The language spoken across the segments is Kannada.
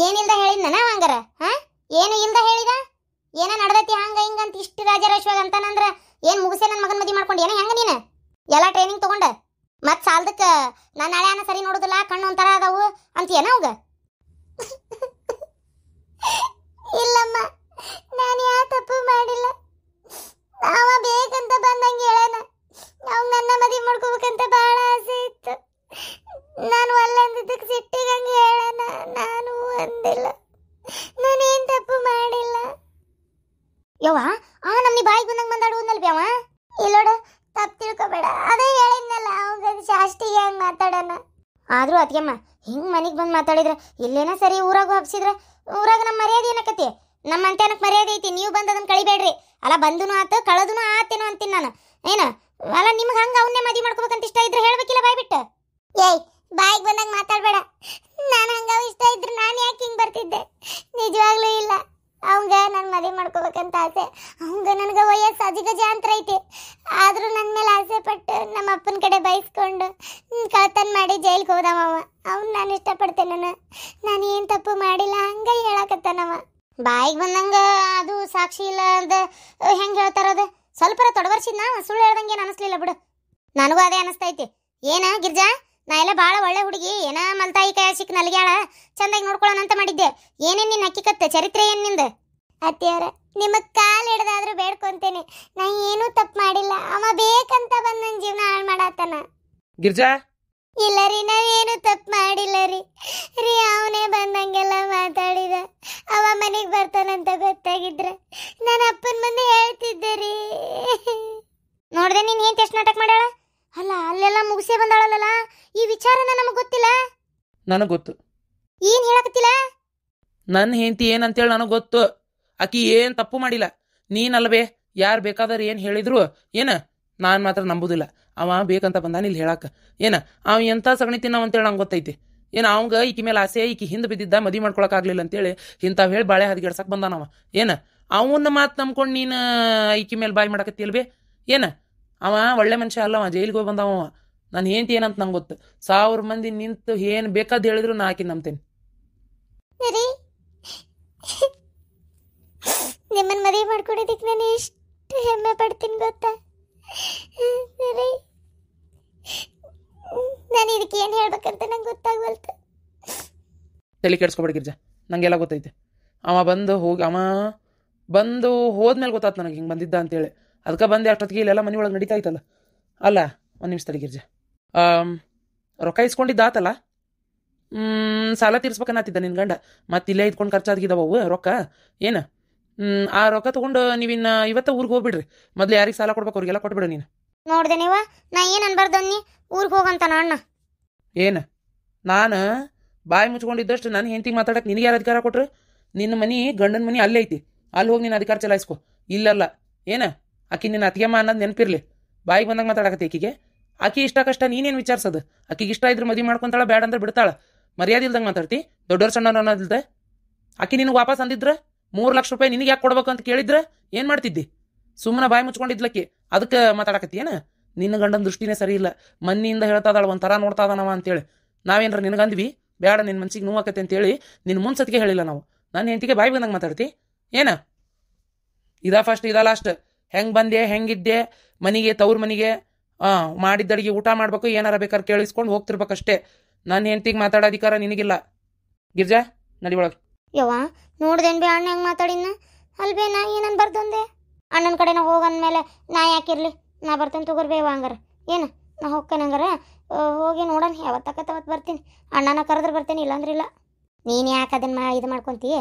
ಏನಿಲ್ದ ಹೇಳಿದ್ನ ಹಂಗಾರ? ಹಾ, ಏನು ಇಲ್ದ ಹೇಳಿದ? ಏನ ನಡ್ದೈತಿ ಹಂಗ ಹಿಂಗ ಅಂತ ಇಷ್ಟು ರಾಜರಾಶ್ವಾಗ ಅಂತಾನಂದ್ರ ಏನ್ ಮುಗಿಸೆ ನನ್ನ ಮಗನ ಮದುವೆ ಮಾಡ್ಕೊಂಡು ಏನ ಹೆಂಗ ನೀನು ಎಲ್ಲ ಟ್ರೈನಿಂಗ್ ತಗೊಂಡ ಮತ್ ಸಾಲದಕ್ಕ ನಾನು ನಾಳೆ ಅನ್ನ ಸರಿ ನೋಡುದಿಲ್ಲ ಕಣ್ಣು ಒಂಥರ ಅದಾವು ಅಂತೀಯನ ಅವಾಗ? ಇಲ್ಲಮ್ಮ, ನಾನು ಯಾವ ತಪ್ಪು ಮಾಡಿಲ್ಲ. ಅವ ಬೇಕಂತ ಬಂದಂಗೆ ಹೇಳೋಣ. ಅವ್ನು ನನ್ನ ಮದುವೆ ಮಾಡ್ಕೋಬೇಕಂತ ಬಹಳ ಆಸೆ ಇತ್ತು. ನಾನು ಅಲ್ಲಂದಿದ್ದಕ್ಕೆ ಸಿಟ್ಟಿಗಂಗೆ ಹೇಳೋಣ. ನಾನು ಅಂದಿಲ್ಲ, ನಾನೇನ್ ತಪ್ಪು ಮಾಡಿಲ್ಲ. ಯವ್ವ, ಅವ ನಮ್ನಿ ಬಾಯಿಗೆ ಬಂದಂಗೆ ಮಾತಾಡುವುದಲ್ವಿ ಅವ? ಇಲ್ಲೋಡ, ತಪ್ಪು ತಿಳ್ಕೊಬೇಡ. ಅದೇ ಹೇಳಿದ್ನಲ್ಲ, ಅವಾಗ ಜಾಸ್ತಿಗೆ ಹಂಗೆ ಮಾತಾಡೋಣ. ಆದ್ರೂ ಅತ್ಯಮ್ಮ ಹಿಂಗೆ ಮನೆಗೆ ಬಂದು ಮಾತಾಡಿದ್ರೆ ಇಲ್ಲೇನ ಸರಿ, ಊರಾಗೂ ಹಬ್ಸಿದ್ರೆ ಊರಾಗ ನಮ್ಮ ಮರ್ಯಾದೆ ಏನಕತಿ? ನಮ್ಮ ಅಂತೇನಕ್ಕೆ ಮರ್ಯಾದೆ ಐತಿ? ನೀವು ಬಂದು ಅದನ್ನ ಕಳಿಬೇಡ್ರಿ. ಅಲ್ಲ, ಬಂದುನು ಆತು ಕಳೆದುನು ಆತೇನೋ ಅಂತೀನಿ ನಾನು. ಏನ ಅಲ್ಲ, ನಿಮ್ಗೆ ಹಂಗೆ ಅವನ್ನೇ ಮದುವೆ ಮಾಡ್ಕೋಬೇಕಂತ ಇಷ್ಟ ಇದ್ರೆ ಹೇಳ್ಬೇಕಿಲ್ಲ ಬಾಯ್ ಬಿಟ್ಟು. ಏಯ್, ಬಾಯಿಗೆ ಬಂದಾಗ ಮಾತಾಡ್ಬೇಡ. ನಾನು ಹಂಗ ಇಷ್ಟ ಇದ್ರೆ ನಾನು ಯಾಕೆ ಹಿಂಗೆ ಬರ್ತಿದ್ದೆ? ನಿಜವಾಗ್ಲೂ ಇಲ್ಲ. ಅವಂಗ ನಾನು ಮದುವೆ ಮಾಡ್ಕೋಬೇಕಂತ ಆಸೆ. ಅವಂಗ ನನಗೆ ವಯಸ್ಸು ಅಜಿಗಜ ಅಂತ ಐತಿ. ಆದರೂ ನನ್ನ ಮೇಲೆ ಆಸೆ ಪಟ್ಟು ನಮ್ಮ ಅಪ್ಪನ ಕಡೆ ಬಯಸ್ಕೊಂಡು ಕಳ್ತನ ಮಾಡಿ ಜೈಲಿಗೆ ಹೋದವ. ಅವ್ನು ನಾನು ಇಷ್ಟಪಡ್ತೇನೆ. ನಾನು ಏನು ತಪ್ಪು ಮಾಡಿಲ್ಲ ಹಂಗ ಹೇಳಕತ್ತಾನವ. ಬಾಯಿಗೆ ಬಂದಂಗ ಅದು ಸಾಕ್ಷಿ ಇಲ್ಲ ಅಂತ ಹೆಂಗೆ ಹೇಳ್ತಾರದ? ಸ್ವಲ್ಪರ ತೊಡವರ್ಸಿದ್ನ, ಸುಳ್ಳು ಹೇಳ್ದಂಗೆ ಏನು ಅನಿಸ್ಲಿಲ್ಲ ಬಿಡು. ನನಗೂ ಅದೇ ಅನಿಸ್ತೈತಿ. ಏನ ಗಿರ್ಜಾ, ನಾ ಎಲ್ಲ ಭಾಳ ಒಳ್ಳೆ ಹುಡುಗಿ, ಏನ ಮಲ್ತಾಯಿ ಕೈ ಸಿಕ್ಕ ನಲ್ಗ್ಯಾಳ, ಚಂದಾಗಿ ನೋಡ್ಕೊಳ್ಳೋಣ ಅಂತ ಮಾಡಿದ್ದೆ. ಏನೇನು ನಿನ್ನ ಹಕ್ಕಿಕತ್ತೆ ಚರಿತ್ರೆ ಏನು ನಿಂದ? ಅತ್ತಿಯವರ, ನಿಮಗೆ ಕಾಲು ಹಿಡ್ದಾದ್ರೂ ಬೇಡ್ಕೊಂತೇನೆ. ನಾ ಏನೂ ತಪ್ಪು ಮಾಡಿಲ್ಲ. ಅವ ಬೇಕಂತ ಬಂದು ನನ್ನ ಜೀವನ ಹಾಳು ಮಾಡತ್ತಾನ. ಗಿರ್ಜಾ, ಇಲ್ಲ ರೀ, ನಾವೇನು ತಪ್ಪು ಮಾಡಿಲ್ಲ ರೀ. ಅವನೇ ಬಂದಂಗೆಲ್ಲ ಮಾತಾಡಿದ. ಅವ ಮನೆಗೆ ಬರ್ತಾನಂತ ಗೊತ್ತಾಗಿದ್ರೆ ನಾನು ಅಪ್ಪನ ಮುಂದೆ ಹೇಳ್ತಿದ್ದೆ ರೀ. ನೋಡ್ದೆ ನೀನು ಏನು ಟೆಸ್ಟ್ ನಾಟಕ ಮಾಡ್ಯಾಳ? ಅಲ್ಲ, ಅಲ್ಲೆಲ್ಲ ಮುಗಿಸೇ ಬಂದಾಳಲ್ಲ. ಈ ವಿಚಾರನ ನಮಗೆ ಗೊತ್ತಿಲ್ಲ. ನನಗೆ ಗೊತ್ತು. ಏನು ಹೇಳಕತ್ತಿಲ್ಲ? ನನ್ನ ಹೆಂಡತಿ ಏನಂತೇಳಿ ನನಗೆ ಗೊತ್ತು. ಆಕಿ ಏನು ತಪ್ಪು ಮಾಡಿಲ್ಲ. ನೀನಲ್ವೇ, ಯಾರು ಬೇಕಾದ್ರೆ ಏನು ಹೇಳಿದ್ರು ಏನ ನಾನು ಮಾತ್ರ ನಂಬುದಿಲ್ಲ. ಅವ ಬೇಕಂತ ಬಂದಾನ ಇಲ್ಲಿ ಹೇಳಕ್ಕೆ. ಏನ ಅವ ಎಂಥ ಸಗಣಿ ತಿನ್ನವಂತೇಳಿ ನಂಗೆ ಗೊತ್ತೈತಿ. ಏನು ಅವಂಗ ಈಕಿ ಮೇಲೆ ಆಸೆ, ಈಕಿ ಹಿಂದೆ ಬಿದ್ದಿದ್ದ ಮದುವೆ ಮಾಡ್ಕೊಳಕ್ಕಾಗಲಿಲ್ಲ ಅಂತೇಳಿ ಇಂಥವು ಹೇಳಿ ಬಾಳೆ ಹದಿಗೆಡ್ಸಕ್ಕೆ ಬಂದಾನವ. ಏನ ಅವನ್ನ ಮಾತು ನಂಬ್ಕೊಂಡು ನೀನು ಈಕಿ ಮೇಲೆ ಬಾಯಿ ಮಾಡಕತ್ತಿಲ್ವೇ? ಏನ ಅವ ಒಳ್ಳೆ ಮನುಷ್ಯ ಅಲ್ಲವ, ಜೈಲಿಗೆ ಹೋಗಿ ಬಂದವ. ನಾನು ಹೆಂಡತಿ ಏನಂತ ನಂಗೆ ಗೊತ್ತು. 1000 ಮಂದಿ ನಿಂತು ಏನು ಬೇಕಾದ ಹೇಳಿದ್ರು ನಾ ಆಕಿ ನಂಬ್ತೇನೆ. ನಿಮ್ಮನ್ನ ಮದುವೆ ಮಾಡ್ಕೊಡೋದಕ್ಕೆ ನಾನು ಎಷ್ಟು ಹೆಮ್ಮೆ ಪಡ್ತೀನಿ ಗೊತ್ತಾ? ನಾನು ಇದಕ್ಕೆ ಏನು ಹೇಳ್ಬೇಕಂತ ನಂಗೆ ಗೊತ್ತಾಗವಲ್ತು. ತಲೆ ಕೆಡ್ಸ್ಕೊಬೇಡಿ ಗಿರ್ಜಾ, ನನಗೆಲ್ಲ ಗೊತ್ತೈತೆ. ಅವ ಬಂದು ಹೋದ್ಮೇಲೆ ಗೊತ್ತಾಯ್ತು ನನಗೆ ಹಿಂಗೆ ಬಂದಿದ್ದ ಅಂತೇಳಿ. ಅದಕ್ಕೆ ಬಂದೆ. ಅಷ್ಟೊತ್ತಿಗೆ ಇಲ್ಲೆಲ್ಲ ಮನೆ ಒಳಗೆ ನಡೀತಾ ಇತ್ತಲ್ಲ. ಅಲ್ಲ, ಒಂದು ನಿಮಿಷ ತಡಿ ಗಿರ್ಜಾ. ರೊಕ್ಕ ಇಸ್ಕೊಂಡಿದ್ದಾತಲ್ಲ, ಸಾಲ ತೀರ್ಸ್ಬೇಕನ್ನತ್ತಿದ್ದ ನಿನ್ನ ಗಂಡ. ಮತ್ತೆ ಇಲ್ಲೇ ಇದ್ಕೊಂಡು ಖರ್ಚಾಗಿದ್ದಾವು ರೊಕ್ಕ. ಏನು ಆ ರೊಕ್ಕ ತೊಗೊಂಡು ನೀವಿನ್ನು ಇವತ್ತ ಊರಿಗೆ ಹೋಗ್ಬಿಡ್ರಿ. ಮೊದಲು ಯಾರಿಗೆ ಸಾಲ ಕೊಡ್ಬೇಕು ಅವ್ರಿಗೆಲ್ಲ ಕೊಟ್ಬಿಡು ನೀನು. ನೋಡ್ದೆ ನೀವ, ನಾ ಏನು ಅನ್ಬಾರ್ದು ಅನ್ನಿ ಊರಿಗೆ ಹೋಗಂತ ಅಣ್ಣ. ಏನು ನಾನು ಬಾಯಿ ಮುಚ್ಕೊಂಡಿದ್ದಷ್ಟು ನನ್ನ ಹೆಂಡತಿಗೆ ಮಾತಾಡಕ್ಕೆ ನಿನಗೆ ಯಾರು ಅಧಿಕಾರ ಕೊಟ್ರು? ನಿನ್ನ ಮನೆ ಗಂಡನ ಮನೆ ಅಲ್ಲೇ ಐತಿ, ಅಲ್ಲಿ ಹೋಗಿ ನೀನು ಅಧಿಕಾರ ಚಲಾಯಿಸ್ಕೊ. ಇಲ್ಲಲ್ಲ, ಏನು ಆಕಿ ನಿನ್ನ ಅತ್ತಿಗೆಮ್ಮ ಅನ್ನೋದು ನೆನಪಿರ್ಲಿ. ಬಾಯಿಗೆ ಬಂದಂಗೆ ಮಾತಾಡಕತ್ತೆ ಈಕಿಗೆ. ಆಕಿ ಇಷ್ಟ ಕಷ್ಟ ನೀನೇನು ವಿಚಾರಿಸೋದು? ಆಕಿಗೆ ಇಷ್ಟ ಇದ್ರೆ ಮದುವೆ ಮಾಡ್ಕೊಂತಾಳ, ಬೇಡ ಅಂದ್ರೆ ಬಿಡ್ತಾಳ. ಮರ್ಯಾದೆ ಇಲ್ದಂಗೆ ಮಾತಾಡ್ತಿ, ದೊಡ್ಡವ್ರ ಸಣ್ಣ ಅನ್ನೋದಿಲ್ದೆ. ಆಕಿ ನಿನಗೆ ವಾಪಸ್ ಅಂದಿದ್ರೆ 3 ಲಕ್ಷ ರೂಪಾಯಿ ನಿನಗೆ ಯಾಕೆ ಕೊಡ್ಬೇಕು ಅಂತ ಕೇಳಿದ್ರೆ ಏನು ಮಾಡ್ತಿದ್ದಿ? ಸುಮ್ಮನೆ ಬಾಯಿ ಮುಚ್ಕೊಂಡಿದ್ಲಕ್ಕಿ, ಅದಕ್ಕೆ ಮಾತಾಡಕತ್ತಿ. ಏನು ನಿನ್ನ ಗಂಡನ ದೃಷ್ಟಿನೇ ಸರಿ ಇಲ್ಲ. ಮನ್ನಿಯಿಂದ ಹೇಳ್ತಾದಾಳ, ಒಂಥರ ನೋಡ್ತಾ ಇದಾನವ ಅಂತೇಳಿ. ನಾವೇನ್ರ ನಿನಗಂದ್ವಿ ಬೇಡ, ನಿನ್ನ ಮನ್ಸಿಗೆ ನೋವಾಕತ್ತೆ ಅಂತೇಳಿ ನಿನ್ನ ಮುನ್ಸತಿಗೆ ಹೇಳಿಲ್ಲ ನಾವು. ನನ್ನ ಹೆಂಡತಿಗೆ ಬಾಯಿ ಬಂದಂಗೆ ಮಾತಾಡ್ತಿ. ಏನ ಇದಾ ಫಸ್ಟ್ ಇದಾ ಲಾಸ್ಟ್? ಹೆಂಗೆ ಬಂದೆ, ಹೆಂಗಿದ್ದೆ, ಮನೆಗೆ ತವ್ರ ಮನೆಗೆ ಮಾಡಿದ್ದಡಿಗೆ ಊಟ ಮಾಡ್ಬೇಕು, ಏನಾರ ಬೇಕಾದ್ರೆ ಕೇಳಿಸ್ಕೊಂಡು ಹೋಗ್ತಿರ್ಬೇಕಷ್ಟೇ. ನನ್ನ ಹೆಂಡತಿಗೆ ಮಾತಾಡೋ ಅಧಿಕಾರ ನಿನಗಿಲ್ಲ. ಗಿರ್ಜಾ, ನಡಿ ಒಳಗೆ. ಯವ್ವ, ನೋಡ್ದೇನು ಬೇ ಅಣ್ಣ ಹೆಂಗೆ ಮಾತಾಡಿನ? ಅಲ್ಬೇ, ನಾ ಏನನ್ ಬರ್ದಂದೆ? ಅಣ್ಣನ ಕಡೆನ ಹೋಗಂದ್ಮೇಲೆ ನಾ ಯಾಕಿರ್ಲಿ, ನಾ ಬರ್ತೇನೆ ತಗೋರ್ಬೇವ. ಹಂಗಾರ ಏನು ನಾ ಹೋಗ್ತೇನೆ. ಹಂಗಾರ ಹೋಗಿ ನೋಡೋಣ, ಯಾವತ್ತಕ್ಕವತ್ತು ಬರ್ತೀನಿ. ಅಣ್ಣನ ಕರೆದ್ರೆ ಬರ್ತೇನೆ, ಇಲ್ಲಾಂದ್ರೆ ಇಲ್ಲ. ನೀನು ಯಾಕೆ ಅದನ್ನು ಇದು ಮಾಡ್ಕೊತೀಯ?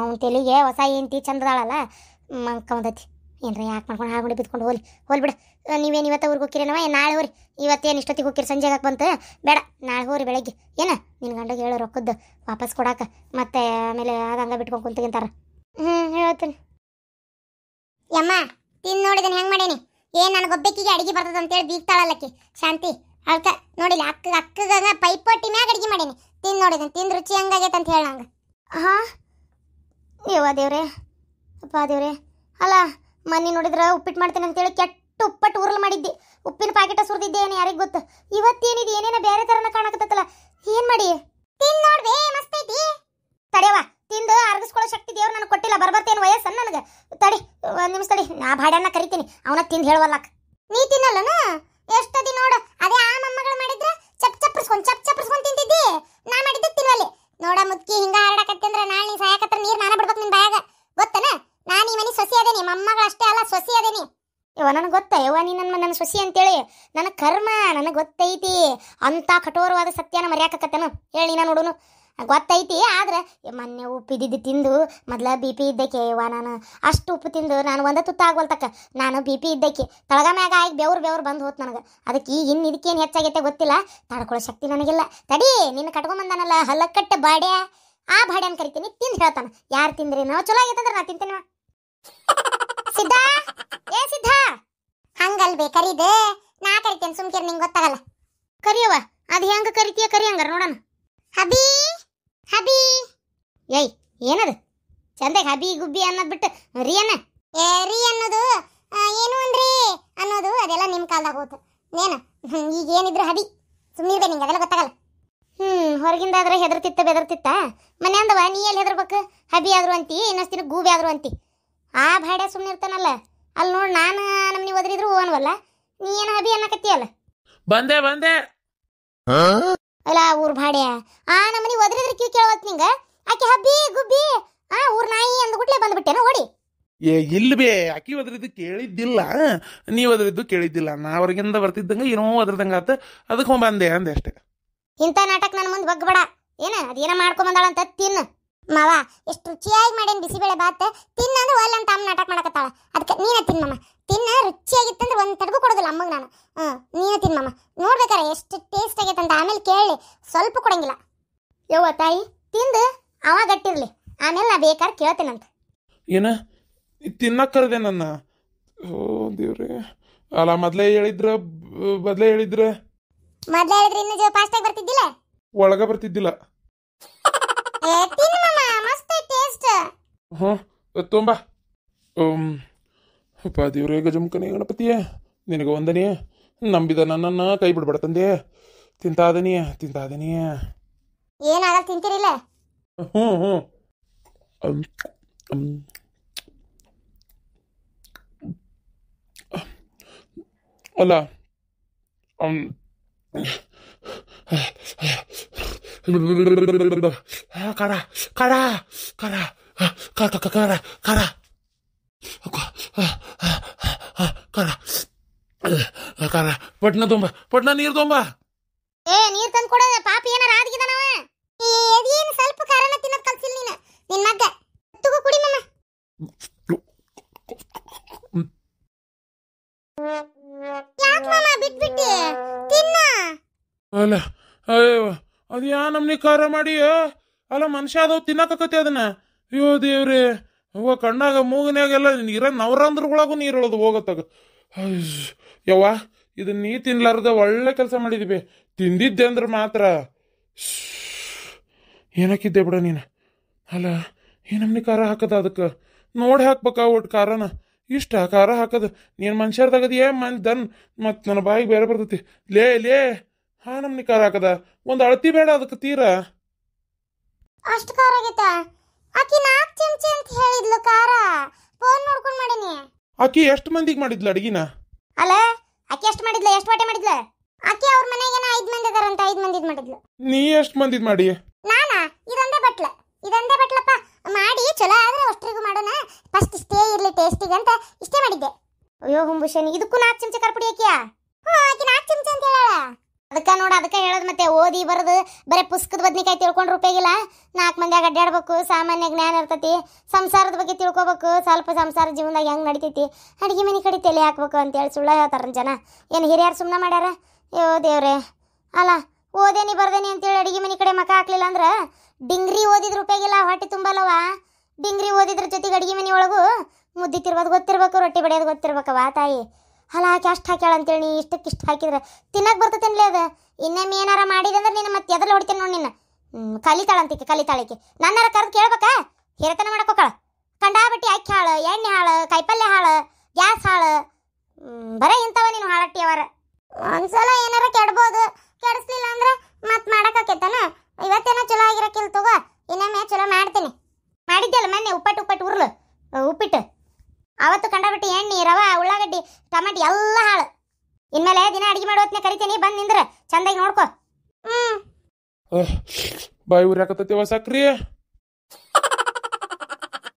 ಅವ್ನ ತೆಲಿಗೆ ಹೊಸ ಹೆಂಡತಿ ಚಂದದಾಳಲ್ಲ, ಮಂಕಂದತಿ. ಏನ್ರ ಯಾಕೆ ಮಾಡ್ಕೊಂಡು ಹಾಕೊಂಡು ಬಿತ್ಕೊಂಡು ಹೋಲ್ಬಿಡು. ನೀವೇನು ಇವತ್ತು ಊರಿಗೆ ಹೋಗಿರೇನವ? ನಾಳೆ ಹೋರಿ. ಇವತ್ತೇನು ಇಷ್ಟೊತ್ತಿಗೆ ಹೋಗಿರಿ? ಸಂಜೆ ಆಗಕ್ಕೆ ಬಂತು. ಬೇಡ, ನಾಳೆ ಹೋರಿ ಬೆಳಗ್ಗೆ. ಏನ ನಿನ್ನ ಗಂಡಗೆ ಹೇಳೋ ರೊಕ್ಕದ್ದು ವಾಪಸ್ ಕೊಡಾಕ, ಮತ್ತೆ ಆಮೇಲೆ ಆಗಂಗ ಬಿಟ್ಕೊಂಡು ಕುಂತಿಗಿಂತಾರ. ಹೇಳ್ತೀನಿ. ಯಮ್ಮ, ತಿಂದು ನೋಡಿದನು ಹೆಂಗೆ ಮಾಡೇನಿ? ಏನು ನನಗೊಬ್ಬಕ್ಕಿಗೆ ಅಡಿಗೆ ಬರ್ತದ ಅಂತೇಳಿ ಬೀಗ್ತಾಳಲ್ಲಕ್ಕಿ ಶಾಂತಿ. ಅಳ್ಕ ನೋಡಿಲ್ಲ, ಅಕ್ಕಗ ಪೈಪೊಟ್ಟಿ ಮ್ಯಾಗ ಅಡಿಗೆ ಮಾಡೇನಿ. ತಿಂದು ನೋಡಿದನು, ತಿಂದು ರುಚಿ ಹಂಗಾಗೈತೆ ಅಂತ ಹೇಳ ನಂಗೆ. ಹಾಂ, ಯವ್ವ ದೇವ್ರೆ, ಅಪ್ಪ ದೇವ್ರೆ. ಅಲ್ಲ, ಮನೆ ನೋಡಿದ್ರೆ ಉಪ್ಪಿಟ್ಟು ಮಾಡ್ತೇನೆ ಅಂತೇಳಿ ಕೆಟ್ಟ ಉಪ್ಪಟ್ಟು ಉರುಳು ಮಾಡಿದ್ದೆ. ಉಪ್ಪಿನ ಪ್ಯಾಕೆಟ ಸುರಿದಿದ್ದೆ, ಏನು ಯಾರಿಗೆ ಗೊತ್ತು? ಇವತ್ತೇನಿದೆ ಏನೇನೋ ಬೇರೆ ಥರನ ಕಾಣಕತ್ತಲ್ಲ. ಏನು ಮಾಡಿ? ತಿಂದು ನೋಡ್ದೆ, ಮಸ್ತ್ ಐತಿ. ಬರ್ಬರ್ತೇನು ವಯಸ್ಸನ್ನ ನನಗೆ ತಡಿ ಒಂದು ನಿಮಿಷ ತಡಿ ನಾ ಭಾಡ್ಯನ್ನ ಕರಿತೀನಿ ಅವನ ತಿಂದು ಹೇಳುವಲ್ಲಾಕ ನೀ ತಿನ್ನಲ್ಲನ ಎಷ್ಟದಿ ನೋಡು ಅದೇ ಆ ಮೊಮ್ಮಗಳು ಮಾಡಿದ್ರ ಚಪ್ ಚಪ್ಪರ್ಸ್ಕೊಂಡ್ ತಿಂತಿದ್ದಿ ನಾ ಮಾಡಿದ್ದೆ ತಿನ್ವಲ್ಲಿ ನೋಡ ಮುದ್ಕಿ ಹಿಂಗ ಹಾರಾಡಕತ್ತಂದ್ರ ನಾಳೆ ನೀ ಸಾಯಕತ್ರ ನೀರು ನಾನು ಬಿಡ್ಬೇಕು ನಿನ್ ಬಾಯಾಗ ಗೊತ್ತನ ನಾನು ಈ ಮನೆ ಸೊಸಿ ಅದೇನಿ ಮೊಮ್ಮಗಳು ಅಷ್ಟೇ ಅಲ್ಲ ಸೊಸಿ ಅದೇನಿ ಯವ್ವ ನನಗೆ ಗೊತ್ತ ಯವ್ವ ನೀ ನನ್ನ ಸೊಸಿ ಅಂತೇಳಿ ನನ್ನ ಕರ್ಮ ನನಗೆ ಗೊತ್ತೈತಿ ಅಂತ ಕಠೋರವಾದ ಸತ್ಯನ ಮರ್ಯಾಕತ್ತೇನು ಹೇಳಿ ನಾ ನೋಡುನು ಗೊತ್ತೈತಿ ಆದ್ರೆ ಮೊನ್ನೆ ಉಪ್ಪಿದ್ದು ತಿಂದು ಮೊದ್ಲ ಬಿ ಪಿ ಇದ್ದಕ್ಕೆ ಯವ್ವ ನಾನು ಅಷ್ಟು ಉಪ್ಪು ತಿಂದು ನಾನು ಒಂದೇ ತುತ್ತ ಆಗ್ವಲ್ತಕ್ಕ ನಾನು ಬಿ ಪಿ ಇದ್ದಕ್ಕೆ ತಳಗ ಮ್ಯಾಗ ಆಗಿ ಬೆವ್ರು ಬಂದು ಹೋತ್ ನನಗೆ ಅದಕ್ಕೆ ಈಗ ಇನ್ನು ಇದಕ್ಕೇನು ಹೆಚ್ಚಾಗೈತೆ ಗೊತ್ತಿಲ್ಲ ತಡ್ಕೊಳ್ಳೋ ಶಕ್ತಿ ನನಗಿಲ್ಲ ತಡಿ ನಿನ್ನ ಕಟ್ಕೊಂಬಂದಾನಲ್ಲ ಹಲ್ಲಕ್ಕಟ್ಟೆ ಬಾಡ್ಯ ಆ ಬಾಡ್ಯನ್ ಕರಿತೀನಿ ತಿಂದು ಹೇಳ್ತಾನ ಯಾರು ತಿಂದ್ರಿ ನಾವು ಚಲೋ ಆಗೈತಂದ್ರೆ ನಾ ತಿಂತೇನೆ ಸಿದ್ಧ ಏ ಸಿದ್ಧ ಹಂಗಲ್ಬೇ ಕರೀದೆ ನಾ ಕರಿತೇನೆ ಸುಮ್ಕಿರ್ ನಿಂಗೆ ಗೊತ್ತಾಗಲ್ಲ ಕರಿಯವ ಅದು ಹೆಂಗ ಕರಿತೀಯ ಕರಿ ಹಂಗಾರ ನೋಡೋಣ ಹಬಿ ಹಬಿ ಏಯ್ ಏನದು ಚಂದಾಗ ಹಬಿ ಗುಬ್ಬಿ ಅನ್ನೋದು ಬಿಟ್ಟು ರೀ ಅನ್ನ ಏ ರೀ ಅನ್ನೋದು ಏನು ಅಂದ್ರಿ ಅನ್ನೋದು ಅದೆಲ್ಲ ನಿಮ್ಮ ಕಾಲ್ದಾಗ ಹೋತು ಏನು ಈಗ ಏನಿದ್ರು ಹಬಿ ಸುಮ್ಮನಿರ್ಬೇ ನಿಂಗೆ ಅದೆಲ್ಲ ಗೊತ್ತಾಗಲ್ಲ ಹೊರಗಿಂದಾದ್ರೆ ಹೆದರ್ತಿತ್ತ ಬೆದರ್ತಿತ್ತ ಮನೆಯಂದವ ನೀ ಎಲ್ಲಿ ಹೆದರ್ಬೇಕು ಹಬಿ ಆದ್ರು ಅಂತಿ ಇನ್ನಷ್ಟು ದಿನ ಗೂಬಿ ಆದ್ರು ಅಂತಿ ಆ ಭಾಡ್ಯ ಸುಮ್ಮನೆ ಇರ್ತಾನಲ್ಲ ಅಲ್ಲಿ ನೋಡಿ ನಾನು ನಮ್ಮನಿ ಒದರಿದ್ರು ಹೋವನ್ವಲ್ಲ ನೀ ಏನು ಹಬಿ ಅನ್ನಕತ್ತೀಯಲ್ಲ ಬಂದೆ ಅಲ್ಲ ಊರ್ ಭಾಡ್ಯ ಆ ನಮ್ಮನಿ ಒದರಿದ್ರೆ ಕಿವಿ ಕೇಳವತ್ ನಿಂಗ ಆಕೆ ಹಬ್ಬಿ ಗುಬ್ಬಿ ಊರ್ ನಾಯಿ ಅಂದ್ಬಿಟ್ಲೆ ಬಂದ್ಬಿಟ್ಟೇನ ಓಡಿ ಇಲ್ಲಿ ಬೇ ಅಕ್ಕಿ ಒದ್ರಿದ್ದು ಕೇಳಿದ್ದಿಲ್ಲ ನೀ ಒದ್ರಿದ್ದು ಕೇಳಿದ್ದಿಲ್ಲ ನಾ ಹೊರಗಿಂದ ಬರ್ತಿದ್ದಂಗ ಏನೋ ಒದ್ರದಂಗ ಆತ ಅದಕ್ಕೆ ಬಂದೆ ಅಂದೆ ಅಷ್ಟೇ ಇಂಥ ನಾಟಕ ನನ್ನ ಮುಂದೆ ಬಗ್ಬೇಡ ಏನ ಅದೇನ ಮಾಡ್ಕೊಂಬಂದಾಳಂತ ತಿನ್ನು ಮಾವ ಎಷ್ಟು ರುಚಿಯಾಗಿ ಮಾಡೇನ್ ಬಿಸಿಬೇಳೆ ಬಾತ್ ತಿನ್ನಂದ್ರೆ ಒಲ್ಲ ಅಂತ ಅಮ್ಮ ನಾಟಕ ಮಾಡಕತ್ತಾಳ ಅದಕ್ಕೆ ನೀನ ತಿನ್ನಮ್ಮ ತಿನ್ನ ರುಚಿಯಾಗಿತ್ತಂದ್ರೆ ಒಂದು ತಡಗು ಕೊಡೋದಿಲ್ಲ ಅಮ್ಮಗ ನಾನು ನೀನು ತಿನ್ನಮ್ಮ ನೋಡ್ಬೇಕಾರೆ ಎಷ್ಟು ಟೇಸ್ಟ್ ಆಗೈತಂತ ಆಮೇಲೆ ಕೇಳಿ ಸ್ವಲ್ಪ ಕೊಡಂಗಿಲ್ಲ ಯವ್ವ ತಾಯಿ ತಿಂದು ಅವ ಗಟ್ಟಿರ್ಲಿ ಆಮೇಲೆ ನಾ ಬೇಕಾದ್ರೆ ಕೇಳ್ತೇನಂತ ಏನ ತಿನ್ನಕ್ ಕರೆದೆ ನನ್ನ ಓ ದೇವ್ರೆ ಅಲ್ಲ ಮೊದ್ಲೇ ಹೇಳಿದ್ರೆ ಹೇಳಿದ್ರೆ ಇನ್ನು ಜೋ ಫಾಸ್ಟಾಗಿ ಬರ್ತಿದ್ದಿಲ್ಲ ಒಳಗ ಬರ್ತಿದ್ದಿಲ್ಲ ಮಸ್ತ್ ಟೇಸ್ಟ್ ತುಂಬಾ ಅಪ್ಪ ದೇವ್ರೇ ಗಜಮುಖನೇ ಗಣಪತಿಯೇ ನಿನಗೆ ಒಂದನೇ ನಂಬಿದ ನನ್ನನ್ನು ಕೈ ಬಿಡ್ಬೇಡ ತಂದೆ ತಿಂತಾದನಿಯ ಏನಾಗಲ್ಲ ತಿಂತೀರಿಲ್ಲ ಹ್ಞೂ ಅಲ್ಲ ಖರ ಖರ ಖರ ಖರ ಖರ ಖರ ಖರ ಖರ ಪಟ್ನ ತುಂಬ ಪಟ್ನ ನೀರು ತುಂಬ ನೀರು ತಂದು ಕೊಡೋದ ಪಾಪ ಏನಾರ ಆದ್ಗಿದಾನವ ಏನು ಸ್ವಲ್ಪ ಖಾರನ ತಿನ್ನೋದು ಕಲ್ಸಿಲ್ಲ ನೀನು ನಿನ್ನ ಮಗ್ಗ ತುಗು ಕುಡಿ ಮಮ್ಮ ಯಾಕೆ ಮಾಮ ಬಿಟ್ಬಿಟ್ಟಿ ತಿನ್ನ ಅಲ್ಲ ಅಯ್ಯೋ ಅದು ಯಾ ನಮ್ನಿ ಖಾರ ಮಾಡಿ ಅಲ್ಲ ಮನುಷ್ಯ ಅದಾವ ತಿನ್ನಕತ್ತತಿ ಅದನ್ನ ಅಯ್ಯೋ ದೇವ್ರಿ ಅವ್ವ ಕಣ್ಣಾಗ ಮೂಗಿನಾಗೆಲ್ಲ ನೀರ ನವರಂದ್ರಗೊಳಗೂ ನೀರು ಹೇಳೋದು ಹೋಗತ್ತಾಗ ಯವ್ವ ಇದನ್ನ ನೀ ತಿನ್ಲಾರ್ದ ಒಳ್ಳೆ ಕೆಲಸ ಮಾಡಿದಿವಿ ತಿಂದಿದ್ದೆ ಅಂದ್ರೆ ಮಾತ್ರ ಏನಕ್ಕಿದ್ದೆ ಬಿಡ ನೀನು ಅಲ್ಲ ಏನಮ್ನಿ ಖಾರ ಹಾಕದ ಅದಕ್ಕೆ ನೋಡಿ ಹಾಕ್ಬೇಕ ಒಟ್ಟು ಖಾರನ ಇಷ್ಟ ಖಾರ ಹಾಕದ ನೀನು ಮನುಷ್ಯರ್ದಾಗದ ದನ್ ಮತ್ತು ನನ್ನ ಬಾಯಿಗೆ ಬೇರೆ ಬರ್ತೈತಿ ಲೇ ಹಾ ನಮ್ನಿ ಖಾರ ಹಾಕದ ಒಂದು ಅಳತಿ ಬೇಡ ಅದಕ್ಕೆ ತೀರಾ ಅಷ್ಟು ಖಾರ ಆಗೈತಾ ಆಕಿ 4 ಚಮಚ ಅಂತ ಹೇಳಿದ್ಲು ಖಾರ ಫೋನ್ ನೋಡ್ಕೊಂಡು ಮಾಡೀನಿ ಆಕಿ ಎಷ್ಟು ಮಂದಿಗೆ ಮಾಡಿದ್ಲು ಅಡಿಗೆನ ಅಲ್ಲ ಆಕಿ ಎಷ್ಟು ಮಾಡಿದ್ಲು ಎಷ್ಟು ವಾಟೆ ಮಾಡಿದ್ಲು ಆಕಿ ಅವ್ರ ಮನೆಗೆ 5 ಮಂದಿ ಅದಾರಂತ 5 ಮಂದಿದ್ ಮಾಡಿದ್ಲು ನೀ ಎಷ್ಟು ಮಂದಿದ್ ಮಾಡಿ ನಾನಾ ಇದೊಂದೇ ಬಟ್ಲಪ್ಪ ಮಾಡಿ ಚಲೋ ಆದ್ರೆ ಅಷ್ಟ್ರಿಗೂ ಮಾಡೋಣ ಫಸ್ಟ್ ಇಷ್ಟೇ ಇರ್ಲಿ ಟೇಸ್ಟಿಗೆ ಅಂತ ಇಷ್ಟೇ ಮಾಡಿದ್ದೆ ಅಯ್ಯೋ ಹುಂಬುಶನಿ ಇದಕ್ಕೂ 4 ಚಮಚ ಕರ್ಪುಡಿ ಹಾಕಿಯಾ ಆಕಿ 4 ಚಮಚ ಅಂತ ಹೇಳಾಳ ಅದಕ್ಕೆ ಹೇಳೋದು ಮತ್ತೆ ಓದಿ ಬರೋದು ಬರೀ ಪುಸ್ತಕದ ಬದ್ನಿಕಾಯಿ ತಿಳ್ಕೊಂಡ್ರೆ ಉಪಯೋಗಿಲ್ಲ 4 ಮಂದಿಯಾಗ ಅಡ್ಡಾಡ್ಬೇಕು ಸಾಮಾನ್ಯ ಜ್ಞಾನ ಇರ್ತೈತಿ ಸಂಸಾರದ ಬಗ್ಗೆ ತಿಳ್ಕೊಬೇಕು ಸ್ವಲ್ಪ ಸಂಸಾರ ಜೀವನದಾಗ ಹೆಂಗೆ ನಡಿತೈತಿ ಅಡಿಗೆ ಮನೆ ಕಡೆ ತಲೆ ಹಾಕ್ಬೇಕು ಅಂತೇಳಿ ಸುಳ್ಳ ಹೇಳ್ತಾರ ಜನ ಏನು ಹಿರಿಯರು ಸುಮ್ಮನೆ ಮಾಡ್ಯಾರ ಅಯ್ಯೋ ದೇವ್ರೆ ಅಲ್ಲ ಓದೇನಿ ಬರ್ದೇನಿ ಅಂತೇಳಿ ಅಡಿಗೆ ಮನೆ ಕಡೆ ಮಕ ಹಾಕ್ಲಿಲ್ಲ ಅಂದ್ರೆ ಡಿಂಗ್ರಿ ಓದಿದ್ರ ಉಪಯೋಗಿಲ್ಲ ಹೊಟ್ಟೆ ತುಂಬಲ್ಲವ ಡಿಂಗ್ರಿ ಓದಿದ್ರ ಜೊತೆಗೆ ಅಡಿಗೆ ಮನೆ ಒಳಗೂ ಮುದ್ದೆ ತಿರ್ಬೋದು ಗೊತ್ತಿರ್ಬೇಕು ರೊಟ್ಟಿ ಬಡಿಯೋದು ಗೊತ್ತಿರ್ಬೇಕವ ತಾಯಿ ಅಲ್ಲ ಹಾಕಿ ಅಷ್ಟು ಹಾಕ್ಯಾಳ ಅಂತೇಳಿ ಇಷ್ಟಕ್ಕಿಷ್ಟು ಹಾಕಿದ್ರೆ ತಿನ್ನಕ್ಕೆ ಬರ್ತೈತೇನ್ಲೇ ಅದು ಇನ್ನೊಮ್ಮೆ ಏನಾರ ಮಾಡಿದಂದ್ರೆ ನೀನು ಮತ್ತೆ ಎದ್ರಲ್ಲಿ ಹೊಡಿತೇನೆ ನೋಡಿ ನಿನ್ನ ಕಲಿತಾಳಕ್ಕೆ ನನ್ನಾರ ಕರೆದು ಕೇಳ್ಬೇಕಾ ಹಿರತನ ಮಾಡಕ್ಕೋಕಳ ಕಂಡಾಬಟ್ಟಿ ಅಕ್ಕಿ ಹಾಳು ಎಣ್ಣೆ ಹಾಳು ಕಾಯಿಪಲ್ಯ ಹಾಳು ಗ್ಯಾಸ್ ಹಾಳು ಬರೀ ಇಂಥವ ನೀನು ಹಾಳಟ್ಟಿ ಅವರ ಒಂದ್ಸಲ ಏನಾರ ಕೆಡ್ಬೋದು ಕೆಡಿಸ್ಲಿಲ್ಲ ಅಂದ್ರೆ ಮತ್ತೆ ಮಾಡಕ್ಕಾಕೈತಾನ ಇವತ್ತೇನೋ ಚಲೋ ಆಗಿರಕ್ಕಿಲ್ಲ ತಗೋ ಇನ್ನೊಮ್ಮೆ ಚಲೋ ಮಾಡ್ತೀನಿ ಮಾಡಿದ್ದೆಲ್ಲ ಮೊನ್ನೆ ಉಪ್ಪಟ್ಟು ಉರ್ಲು ಉಪ್ಪಿಟ್ಟು ಅವತ್ತು ಕಂಡಬಿಟ್ಟು ಎಣ್ಣೆ ರವ ಉಳ್ಳಾಗಡ್ಡಿ ಟಮಾಟಿ ಎಲ್ಲ ಹಾಳು. ಇನ್ಮೇಲೆ ದಿನ ಅಡಿಗೆ ಮಾಡೋತ್ನೆ ಕರಿತೀನಿ, ಬಂದ್ ನಿಂದ್ರ ಚಂದಾಗಿ ನೋಡ್ಕೊ. ಬಾಯಿ ಉರ್ಯಾಕತ್ತೈತಿವ ಸಕ್ರಿ.